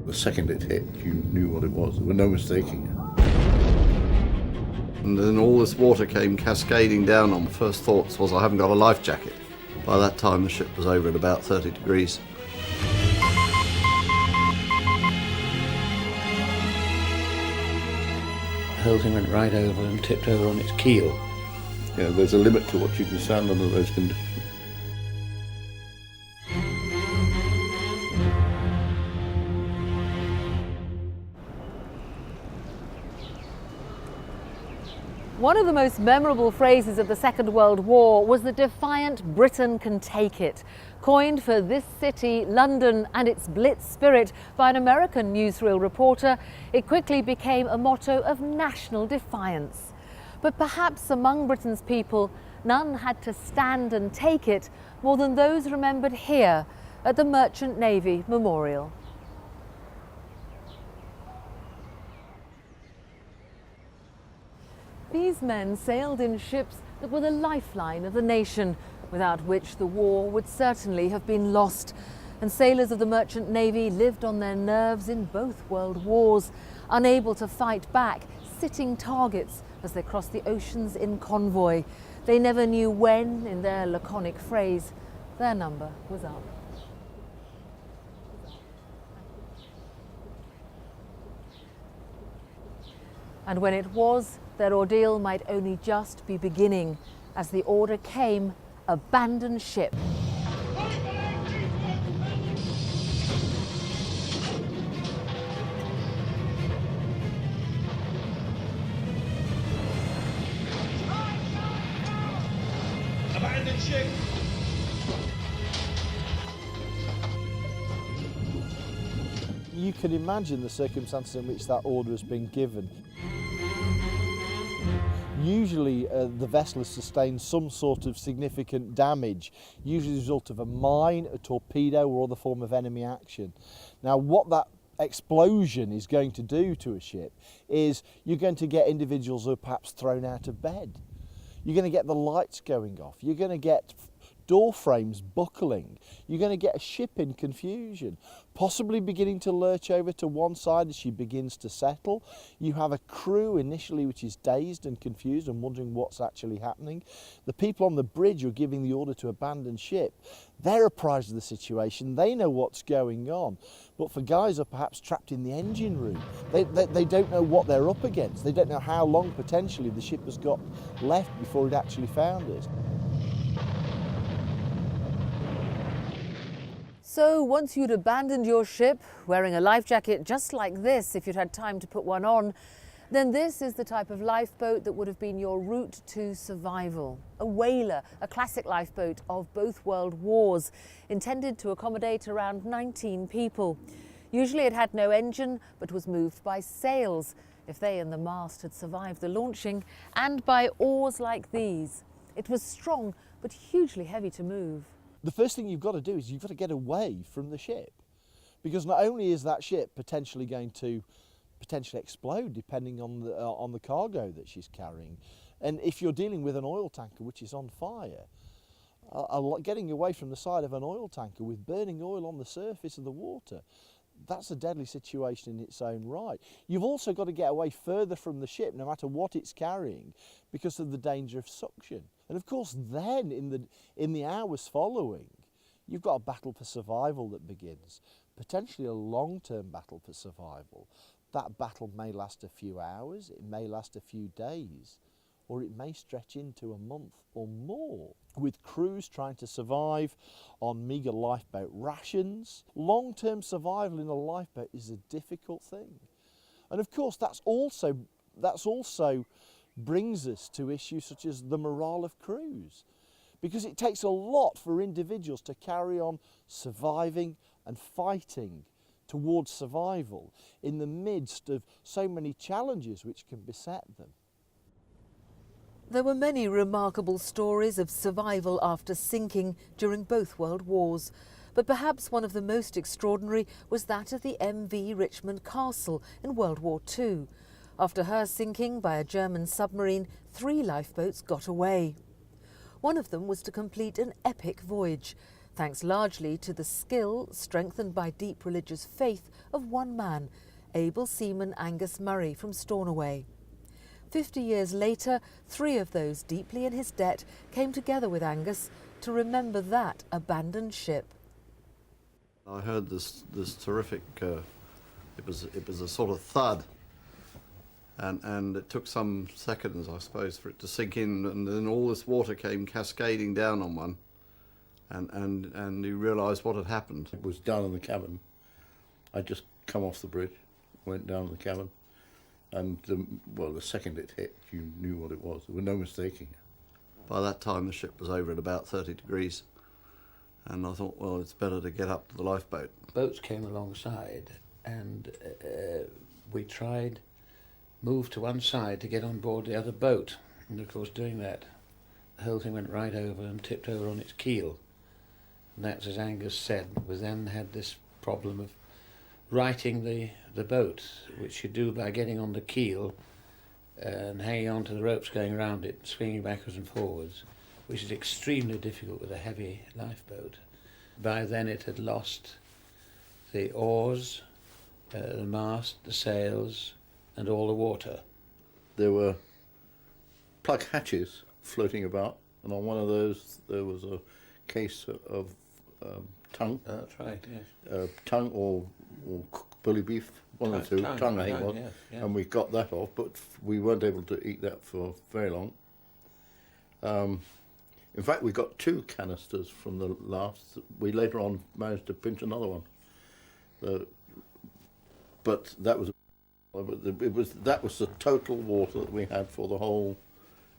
The second it hit, you knew what it was. There were no mistaking it. And then all this water came cascading down on. My first thoughts was I haven't got a life jacket. By that time the ship was over at about 30 degrees. The whole thing went right over and tipped over on its keel. You know, there's a limit to what you can stand under those conditions. One of the most memorable phrases of the Second World War was the defiant "Britain can take it," coined for this city, London, and its blitz spirit by an American newsreel reporter. It quickly became a motto of national defiance. But perhaps among Britain's people, none had to stand and take it more than those remembered here at the Merchant Navy Memorial. These men sailed in ships that were the lifeline of the nation, without which the war would certainly have been lost. And sailors of the Merchant Navy lived on their nerves in both world wars, unable to fight back, sitting targets as they crossed the oceans in convoy. They never knew when, in their laconic phrase, their number was up. And when it was, their ordeal might only just be beginning, as the order came: abandon ship. Abandon ship! You can imagine the circumstances in which that order has been given. Usually the vessel has sustained some sort of significant damage, usually as a result of a mine, a torpedo or other form of enemy action. Now what that explosion is going to do to a ship is you're going to get individuals who are perhaps thrown out of bed. You're going to get the lights going off, you're going to get door frames buckling, you're going to get a ship in confusion, possibly beginning to lurch over to one side as she begins to settle. You have a crew initially which is dazed and confused and wondering what's actually happening. The people on the bridge who are giving the order to abandon ship, they're apprised of the situation, they know what's going on. But for guys who are perhaps trapped in the engine room, they don't know what they're up against. They don't know how long potentially the ship has got left before it actually founders. So once you'd abandoned your ship, wearing a life jacket just like this if you'd had time to put one on, then this is the type of lifeboat that would have been your route to survival. A whaler, a classic lifeboat of both world wars, intended to accommodate around 19 people. Usually it had no engine, but was moved by sails, if they and the mast had survived the launching, and by oars like these. It was strong, but hugely heavy to move. The first thing you've got to do is you've got to get away from the ship, because not only is that ship potentially going to explode depending on the cargo that she's carrying, and if you're dealing with an oil tanker which is on fire, getting away from the side of an oil tanker with burning oil on the surface of the water, that's a deadly situation in its own right. You've also got to get away further from the ship, no matter what it's carrying, because of the danger of suction. And of course then in the hours following, you've got a battle for survival that begins, potentially a long-term battle for survival. That battle may last a few hours, it may last a few days, or it may stretch into a month or more, with crews trying to survive on meagre lifeboat rations. Long-term survival in a lifeboat is a difficult thing. And of course that's also brings us to issues such as the morale of crews, because it takes a lot for individuals to carry on surviving and fighting towards survival in the midst of so many challenges which can beset them. There were many remarkable stories of survival after sinking during both world wars, but perhaps one of the most extraordinary was that of the MV Richmond Castle in World War II. After her sinking by a German submarine, 3 lifeboats got away. One of them was to complete an epic voyage. thanks largely to the skill, strengthened by deep religious faith, of one man, able seaman Angus Murray from Stornoway. 50 years later, 3 of those deeply in his debt came together with Angus to remember that abandoned ship. I heard this terrific, it was a sort of thud, and it took some seconds, I suppose, for it to sink in, and then all this water came cascading down on one, and you realised what had happened. It was down in the cabin. I'd just come off the bridge, went down in the cabin, and the second it hit, you knew what it was. There was no mistaking it. By that time, the ship was over at about 30 degrees, and I thought, well, it's better to get up to the lifeboat. Boats came alongside, and we tried move to one side to get on board the other boat. And of course, doing that, the whole thing went right over and tipped over on its keel. And that's, as Angus said, we then had this problem of righting the boat, which you do by getting on the keel and hanging on to the ropes going around it, swinging backwards and forwards, which is extremely difficult with a heavy lifeboat. By then it had lost the oars, the mast, the sails, and all the water. There were plug hatches floating about, and on one of those there was a case of tongue. That's right, yes. Tongue or bully beef, one or two. Tongue, I think tongue, was. yes, yeah. And we got that off, but we weren't able to eat that for very long. In fact, we got 2 canisters from the last. We later on managed to pinch another one. But that was the total water that we had for the whole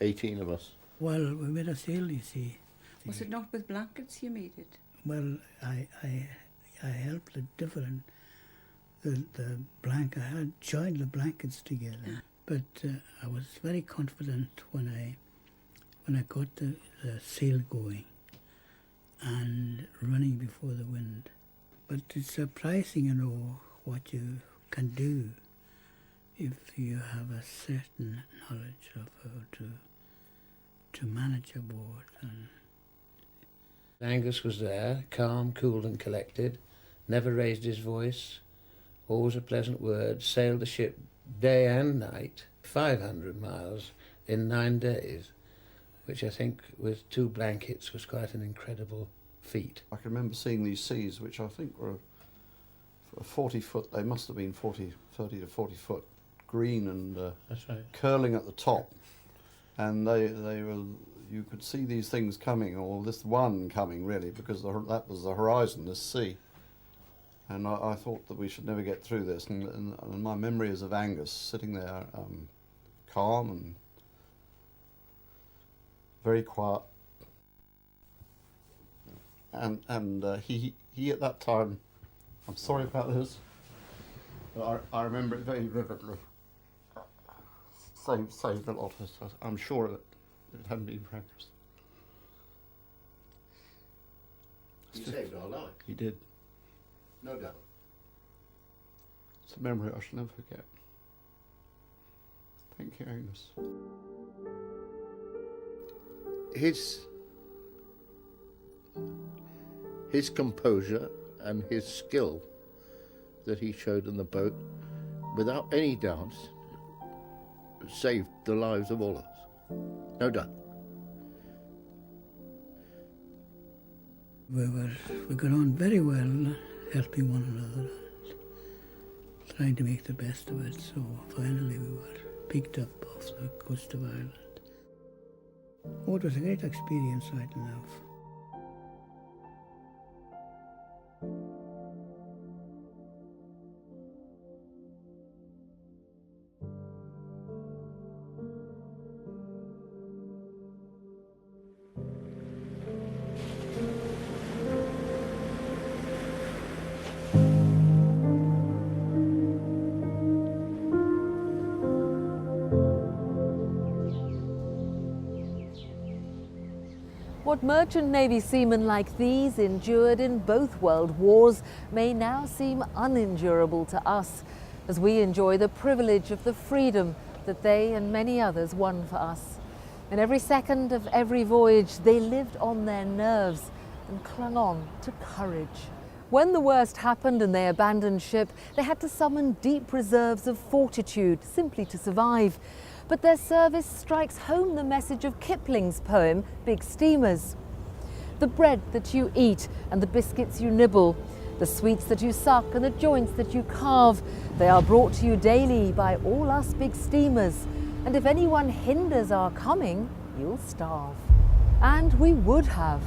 18 of us. Well, we made a sail, you see. Was it not with blankets you made it? Well, I helped it different. The blanket, I had joined the blankets together. But I was very confident when I got the sail going and running before the wind. But it's surprising, you know, what you can do if you have a certain knowledge of how to manage a boat. And Angus was there, calm, cool and collected, never raised his voice, always a pleasant word, sailed the ship day and night, 500 miles in 9 days, which I think with 2 blankets was quite an incredible feat. I can remember seeing these seas, which I think were 40 foot, they must have been 30 to 40 foot green and That's right. curling at the top. And they were, you could see these things coming, or this one coming really, because that was the horizon, this sea. And I thought that we should never get through this. And my memory is of Angus sitting there, calm and very quiet. And he at that time, I'm sorry about this, but I remember it very vividly. Saved a lot. I'm sure of it. It hadn't been for Angus. He saved our life. He did. No doubt. It's a memory I shall never forget. Thank you, Angus. His composure and his skill that he showed in the boat, without any doubt, saved the lives of all of us. No doubt. we got on very well, helping one another, trying to make the best of it. So finally we were picked up off the coast of Ireland. Oh, it was a great experience, right enough. What merchant navy seamen like these endured in both world wars may now seem unendurable to us, as we enjoy the privilege of the freedom that they and many others won for us. And every second of every voyage, they lived on their nerves, and clung on to courage. When the worst happened and they abandoned ship, they had to summon deep reserves of fortitude simply to survive. But their service strikes home the message of Kipling's poem, Big Steamers. The bread that you eat and the biscuits you nibble, the sweets that you suck and the joints that you carve, they are brought to you daily by all us big steamers. And if anyone hinders our coming, you'll starve. And we would have.